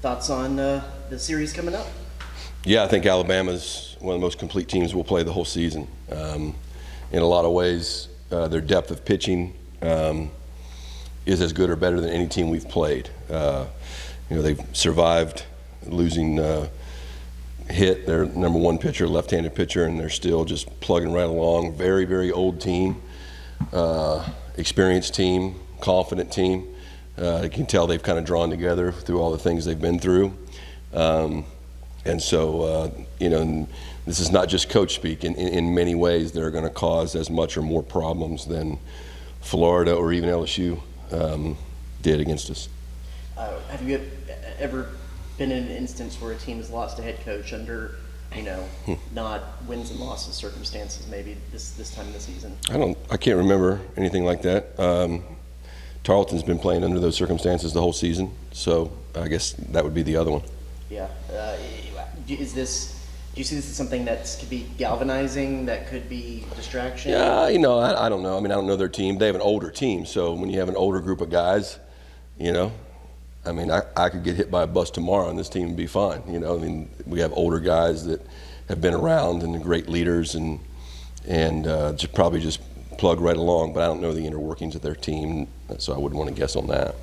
thoughts on the series coming up? Yeah, I think Alabama's one of the most complete teams we'll play the whole season. In a lot of ways, their depth of pitching is as good or better than any team we've played. They've survived losing Hit, their number one pitcher, left-handed pitcher, and they're still just plugging right along. Very, very old team, experienced team, confident team. You can tell they've kind of drawn together through all the things they've been through. And so, this is not just coach speak. In many ways, they're going to cause as much or more problems than Florida or even LSU did against us. Have you ever been in an instance where a team has lost a head coach under, not wins and losses circumstances, maybe this time of the season? I can't remember anything like that. Tarleton's been playing under those circumstances the whole season, so I guess that would be the other one. Yeah. Do you see this as something that could be galvanizing, that could be distraction? Yeah, I don't know. I don't know their team. They have an older team, so when you have an older group of guys, I could get hit by a bus tomorrow and this team would be fine. We have older guys that have been around and great leaders and just probably just plug right along, but I don't know the inner workings of their team, so I wouldn't want to guess on that.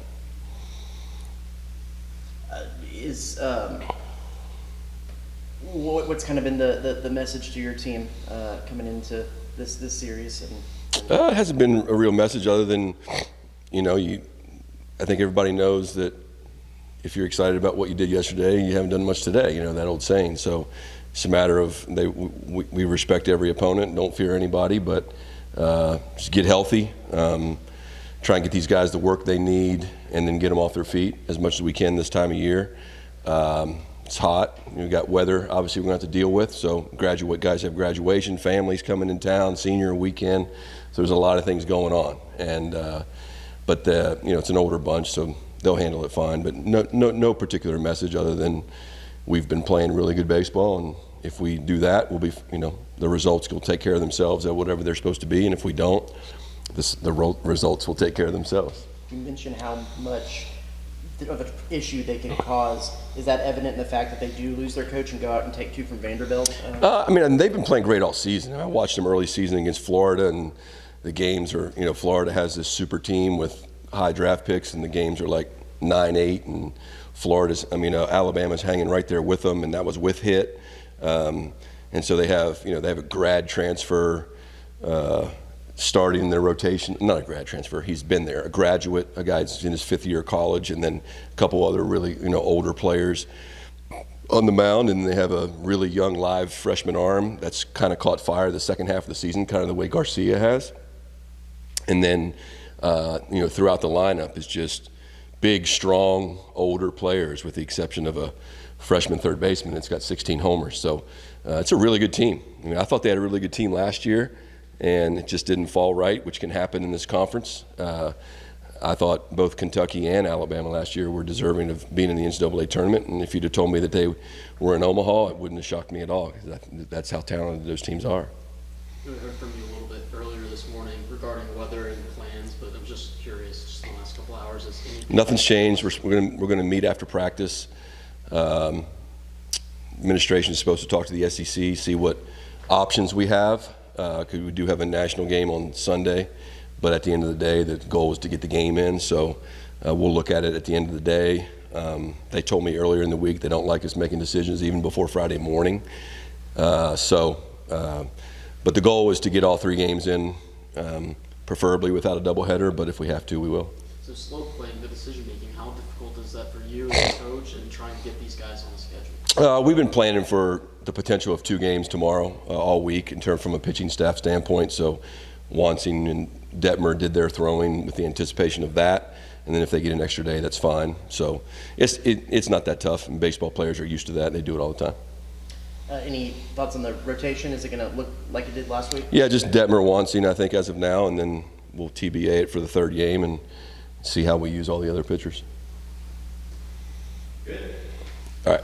What's kind of been the message to your team coming into this series? It hasn't been a real message other than, I think everybody knows that if you're excited about what you did yesterday, you haven't done much today, that old saying. So it's a matter of we respect every opponent, don't fear anybody, but just get healthy, try and get these guys the work they need, and then get them off their feet as much as we can this time of year. It's hot. We've got weather, obviously, we're going to have to deal with. So guys have graduation, families coming in town, senior weekend. So there's a lot of things going on. But it's an older bunch, so they'll handle it fine. But no particular message other than we've been playing really good baseball, and if we do that, we'll be, the results will take care of themselves at whatever they're supposed to be. And if we don't, the results will take care of themselves. You mentioned how much of an issue they can cause. Is that evident in the fact that they do lose their coach and go out and take two from Vanderbilt? They've been playing great all season. I watched them early season against Florida, and the games are, Florida has this super team with high draft picks, and the games are like 9-8, and Alabama's hanging right there with them, and that was with Hit. And so they have a grad transfer starting in their rotation. Not a grad transfer, he's been there. A graduate, a guy that's in his fifth year of college, and then a couple other really older players on the mound, and they have a really young live freshman arm that's kind of caught fire the second half of the season, kind of the way Garcia has. And then throughout the lineup is just big, strong, older players, with the exception of a freshman third baseman that's got 16 homers. So it's a really good team. I thought they had a really good team last year, and it just didn't fall right, which can happen in this conference. I thought both Kentucky and Alabama last year were deserving of being in the NCAA tournament, and if you'd have told me that they were in Omaha, it wouldn't have shocked me at all, because that's how talented those teams are. We heard from you a little bit earlier this morning regarding weather and plans, but I'm just curious, just in the last couple hours. Nothing's changed. We're going to meet after practice. Administration is supposed to talk to the SEC, see what options we have, because we do have a national game on Sunday. But at the end of the day, the goal is to get the game in. So we'll look at it at the end of the day. They told me earlier in the week they don't like us making decisions even before Friday morning. But the goal is to get all three games in, preferably without a doubleheader. But if we have to, we will. So slow playing, the decision making, how difficult is that for you as a coach and trying to get these guys on the schedule? We've been planning for the potential of 2 games tomorrow all week from a pitching staff standpoint. So Wansing and Detmer did their throwing with the anticipation of that, and then if they get an extra day, that's fine. So it's not that tough, and baseball players are used to that. They do it all the time. Any thoughts on the rotation? Is it going to look like it did last week? Yeah, just Detmer, Wansing, I think, as of now, and then we'll TBA it for the 3rd game and see how we use all the other pitchers. Good. All right.